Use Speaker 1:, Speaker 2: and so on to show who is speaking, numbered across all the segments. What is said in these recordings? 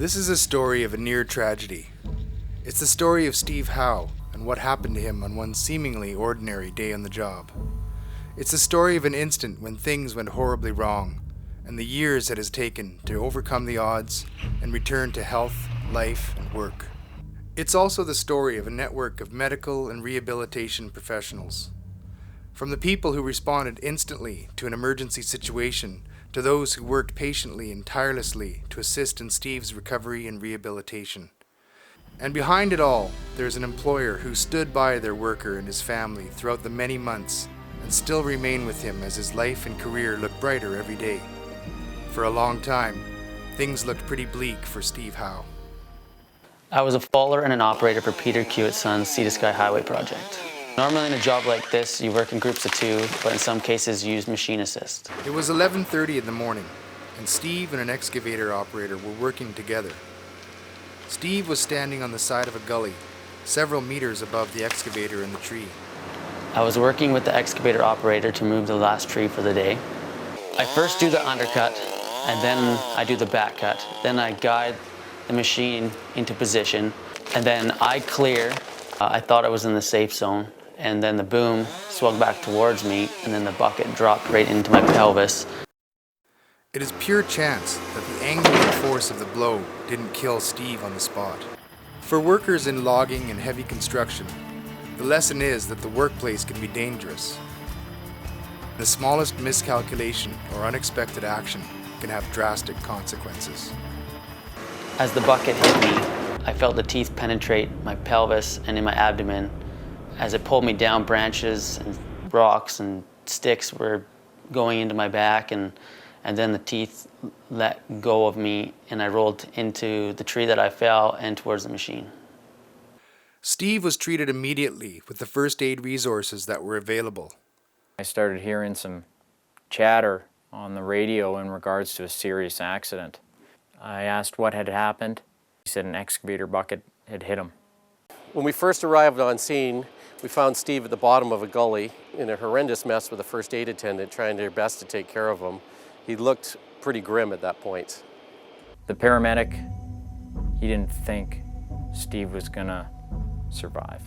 Speaker 1: This is a story of a near tragedy. It's the story of Steve Howe and what happened to him on one seemingly ordinary day on the job. It's the story of an instant when things went horribly wrong, and the years it has taken to overcome the odds and return to health, life, and work. It's also the story of a network of medical and rehabilitation professionals. From the people who responded instantly to an emergency situation to those who worked patiently and tirelessly to assist in Steve's recovery and rehabilitation. And behind it all, there's an employer who stood by their worker and his family throughout the many months and still remain with him as his life and career look brighter every day. For a long time, things looked pretty bleak for Steve Howe.
Speaker 2: I was a faller and an operator for Peter Kiewit's son's Sea to Sky Highway project. Normally in a job like this, you work in groups of two, but in some cases you use machine assist.
Speaker 1: It was 11:30 in the morning, and Steve and an excavator operator were working together. Steve was standing on the side of a gully, several meters above the excavator and the tree.
Speaker 2: I was working with the excavator operator to move the last tree for the day. I first do the undercut, and then I do the back cut. Then I guide the machine into position, and then I clear. I thought I was in the safe zone, and then the boom swung back towards me, and then the bucket dropped right into my pelvis.
Speaker 1: It is pure chance that the angle and force of the blow didn't kill Steve on the spot. For workers in logging and heavy construction, the lesson is that the workplace can be dangerous. The smallest miscalculation or unexpected action can have drastic consequences.
Speaker 2: As the bucket hit me, I felt the teeth penetrate my pelvis and in my abdomen. As it pulled me down, branches and rocks and sticks were going into my back, and then the teeth let go of me, and I rolled into the tree that I fell and towards the machine.
Speaker 1: Steve was treated immediately with the first aid resources that were available.
Speaker 3: I started hearing some chatter on the radio in regards to a serious accident. I asked what had happened. He said an excavator bucket had hit him.
Speaker 4: When we first arrived on scene, we found Steve at the bottom of a gully in a horrendous mess with a first aid attendant trying their best to take care of him. He looked pretty grim at that point.
Speaker 3: The paramedic, he didn't think Steve was gonna survive.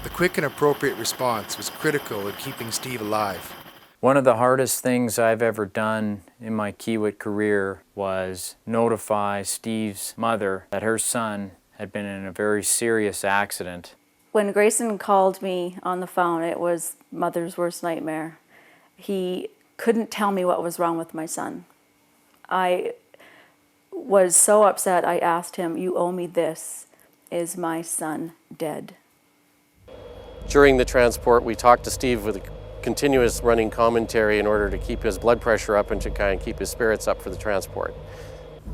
Speaker 1: The quick and appropriate response was critical in keeping Steve alive.
Speaker 3: One of the hardest things I've ever done in my Kiewit career was notify Steve's mother that her son had been in a very serious accident.
Speaker 5: When Grayson called me on the phone, it was mother's worst nightmare. He couldn't tell me what was wrong with my son. I was so upset, I asked him, "You owe me this. Is my son dead?"
Speaker 4: During the transport, we talked to Steve with a continuous running commentary in order to keep his blood pressure up and to kind of keep his spirits up for the transport.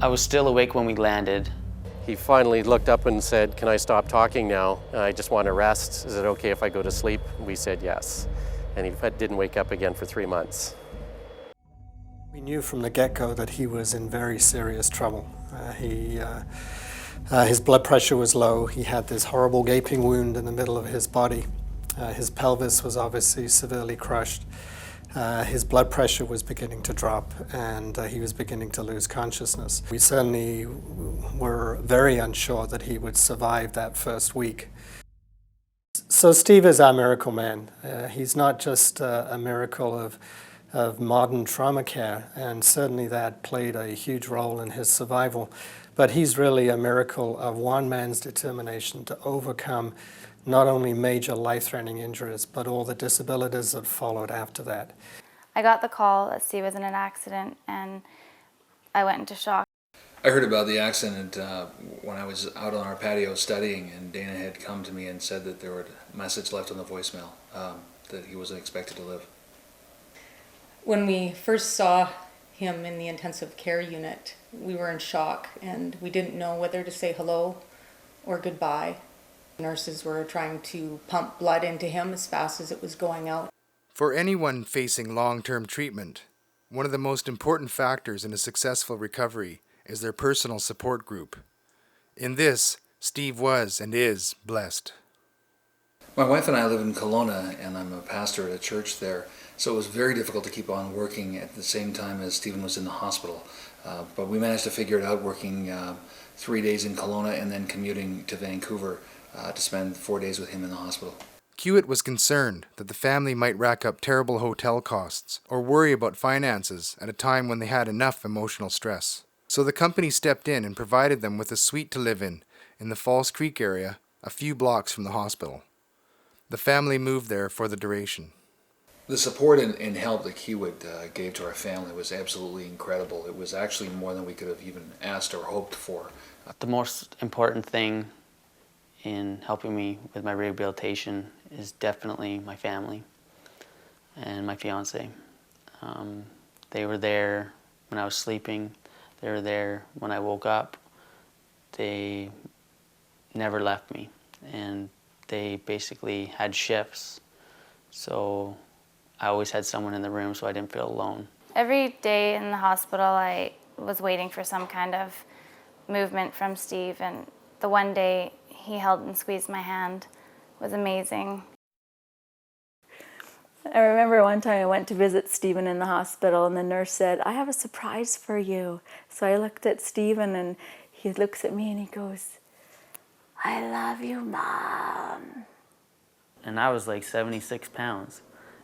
Speaker 2: I was still awake when we landed.
Speaker 4: He finally looked up and said, "Can I stop talking now? I just want to rest. Is it okay if I go to sleep?" We said yes. And he didn't wake up again for 3 months.
Speaker 6: We knew from the get-go that he was in very serious trouble. His blood pressure was low. He had this horrible gaping wound in the middle of his body. His pelvis was obviously severely crushed. His blood pressure was beginning to drop, and he was beginning to lose consciousness. We certainly were very unsure that he would survive that first week. So Steve is our miracle man. He's not just a miracle of modern trauma care, and certainly that played a huge role in his survival, but he's really a miracle of one man's determination to overcome not only major life-threatening injuries, but all the disabilities that followed after that.
Speaker 7: I got the call that Steve was in an accident, and I went into shock.
Speaker 8: I heard about the accident when I was out on our patio studying, and Dana had come to me and said that there was a message left on the voicemail that he wasn't expected to live.
Speaker 9: When we first saw him in the intensive care unit, we were in shock, and we didn't know whether to say hello or goodbye. Nurses were trying to pump blood into him as fast as it was going out.
Speaker 1: For anyone facing long-term treatment, one of the most important factors in a successful recovery is their personal support group. In this, Steve was and is blessed.
Speaker 8: My wife and I live in Kelowna, and I'm a pastor at a church there, so it was very difficult to keep on working at the same time as Stephen was in the hospital. But we managed to figure it out, working 3 days in Kelowna and then commuting to Vancouver to spend 4 days with him in the hospital.
Speaker 1: Hewitt was concerned that the family might rack up terrible hotel costs or worry about finances at a time when they had enough emotional stress. So the company stepped in and provided them with a suite to live in the Falls Creek area, a few blocks from the hospital. The family moved there for the duration.
Speaker 8: The support and help that Hewitt gave to our family was absolutely incredible. It was actually more than we could have even asked or hoped for.
Speaker 2: The most important thing in helping me with my rehabilitation is definitely my family and my fiance. They were there when I was sleeping. They were there when I woke up. They never left me, and they basically had shifts, so I always had someone in the room so I didn't feel alone.
Speaker 7: Every day in the hospital, I was waiting for some kind of movement from Steve, and the one day he held and squeezed my hand was amazing.
Speaker 5: I remember one time I went to visit Stephen in the hospital, and the nurse said, "I have a surprise for you." So I looked at Stephen, and he looks at me and he goes, "I love you, Mom."
Speaker 2: And I was like 76 pounds,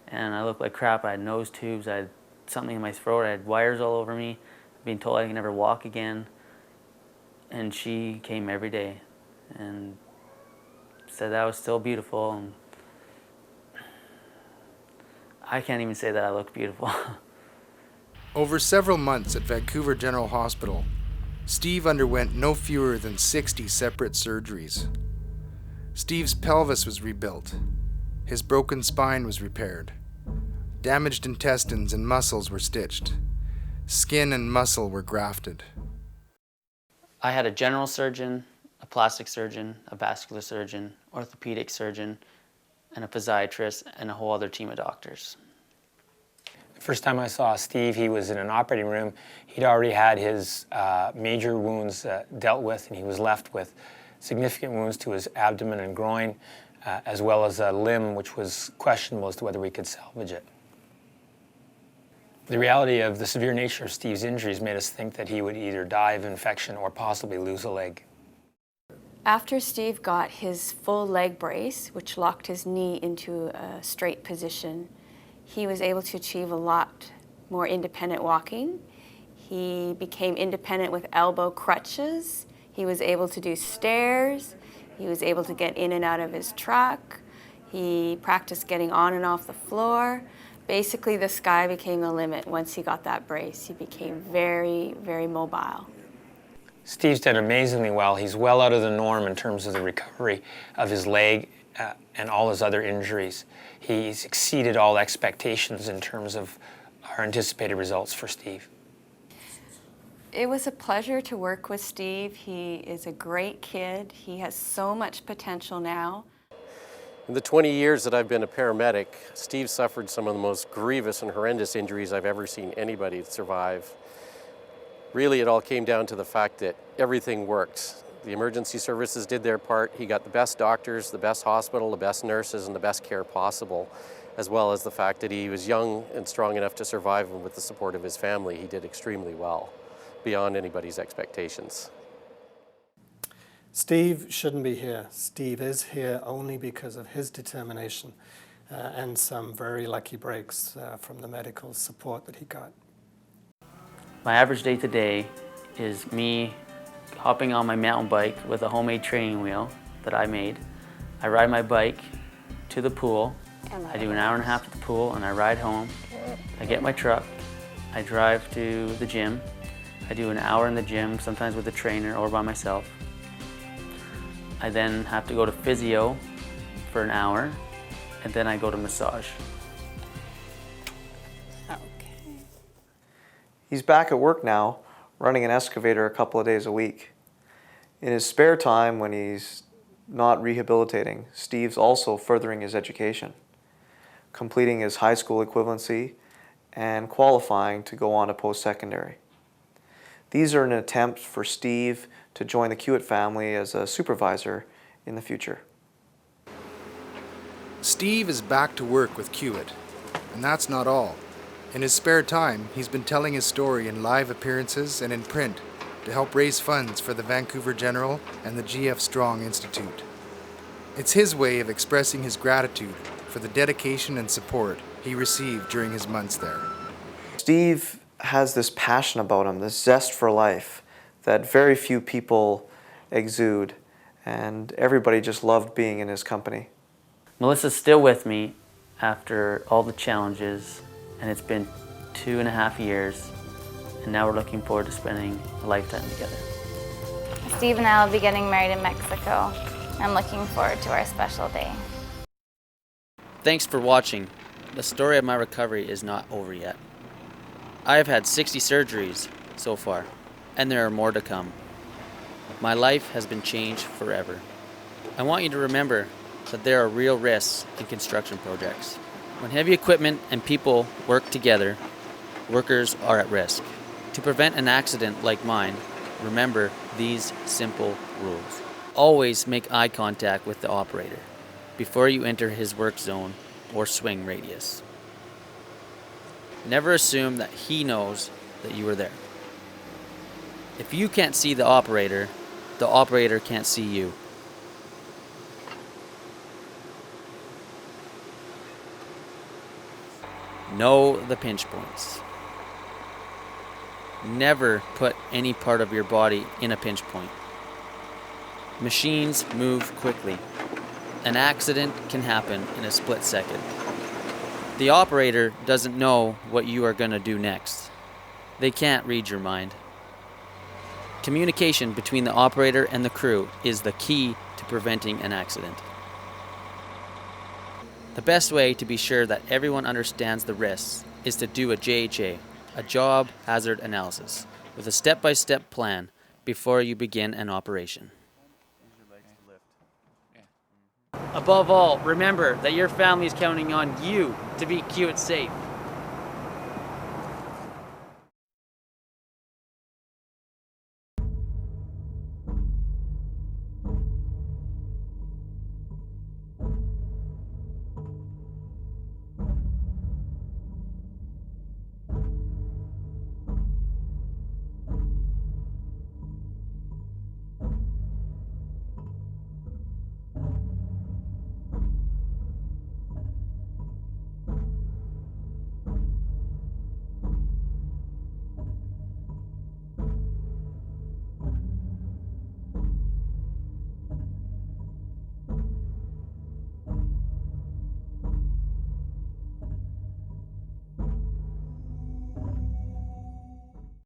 Speaker 2: and I looked like crap. I had nose tubes, I had something in my throat, I had wires all over me, being told I could never walk again. And she came every day and said that I was still beautiful, and I can't even say that I looked beautiful.
Speaker 1: Over several months at Vancouver General Hospital, Steve underwent no fewer than 60 separate surgeries. Steve's pelvis was rebuilt. His broken spine was repaired. Damaged intestines and muscles were stitched. Skin and muscle were grafted.
Speaker 2: I had a general surgeon, a plastic surgeon, a vascular surgeon, orthopedic surgeon, and a physiatrist, and a whole other team of doctors.
Speaker 10: The first time I saw Steve, he was in an operating room. He'd already had his major wounds dealt with, and he was left with significant wounds to his abdomen and groin, as well as a limb which was questionable as to whether we could salvage it. The reality of the severe nature of Steve's injuries made us think that he would either die of infection or possibly lose a leg.
Speaker 11: After Steve got his full leg brace, which locked his knee into a straight position, he was able to achieve a lot more independent walking. He became independent with elbow crutches. He was able to do stairs. He was able to get in and out of his truck. He practiced getting on and off the floor. Basically, the sky became the limit once he got that brace. He became very, very mobile.
Speaker 10: Steve's done amazingly well. He's well out of the norm in terms of the recovery of his leg and all his other injuries. He's exceeded all expectations in terms of our anticipated results for Steve.
Speaker 11: It was a pleasure to work with Steve. He is a great kid. He has so much potential now.
Speaker 4: In the 20 years that I've been a paramedic, Steve suffered some of the most grievous and horrendous injuries I've ever seen anybody survive. Really, it all came down to the fact that everything worked. The emergency services did their part. He got the best doctors, the best hospital, the best nurses, and the best care possible, as well as the fact that he was young and strong enough to survive, and with the support of his family, he did extremely well, beyond anybody's expectations.
Speaker 6: Steve shouldn't be here. Steve is here only because of his determination and some very lucky breaks from the medical support that he got.
Speaker 2: My average day today is me hopping on my mountain bike with a homemade training wheel that I made. I ride my bike to the pool. I do an hour and a half at the pool, and I ride home. I get my truck. I drive to the gym. I do an hour in the gym, sometimes with a trainer or by myself. I then have to go to physio for an hour, and then I go to massage.
Speaker 12: He's back at work now, running an excavator a couple of days a week. In his spare time, when he's not rehabilitating, Steve's also furthering his education, completing his high school equivalency and qualifying to go on to post-secondary. These are an attempt for Steve to join the Hewitt family as a supervisor in the future.
Speaker 1: Steve is back to work with Hewitt, and that's not all. In his spare time, he's been telling his story in live appearances and in print to help raise funds for the Vancouver General and the G.F. Strong Institute. It's his way of expressing his gratitude for the dedication and support he received during his months there.
Speaker 12: Steve has this passion about him, this zest for life that very few people exude, and everybody just loved being in his company.
Speaker 2: Melissa's still with me after all the challenges, and it's been 2.5 years, and now we're looking forward to spending a lifetime together.
Speaker 7: Steve and I will be getting married in Mexico. I'm looking forward to our special day.
Speaker 2: Thanks for watching. The story of my recovery is not over yet. I have had 60 surgeries so far, and there are more to come. My life has been changed forever. I want you to remember that there are real risks in construction projects. When heavy equipment and people work together, workers are at risk. To prevent an accident like mine, remember these simple rules. Always make eye contact with the operator before you enter his work zone or swing radius. Never assume that he knows that you are there. If you can't see the operator can't see you. Know the pinch points. Never put any part of your body in a pinch point. Machines move quickly. An accident can happen in a split second. The operator doesn't know what you are going to do next. They can't read your mind. Communication between the operator and the crew is the key to preventing an accident. The best way to be sure that everyone understands the risks is to do a JHA, a job hazard analysis, with a step-by-step plan before you begin an operation. Above all, remember that your family is counting on you to be Kiewit safe.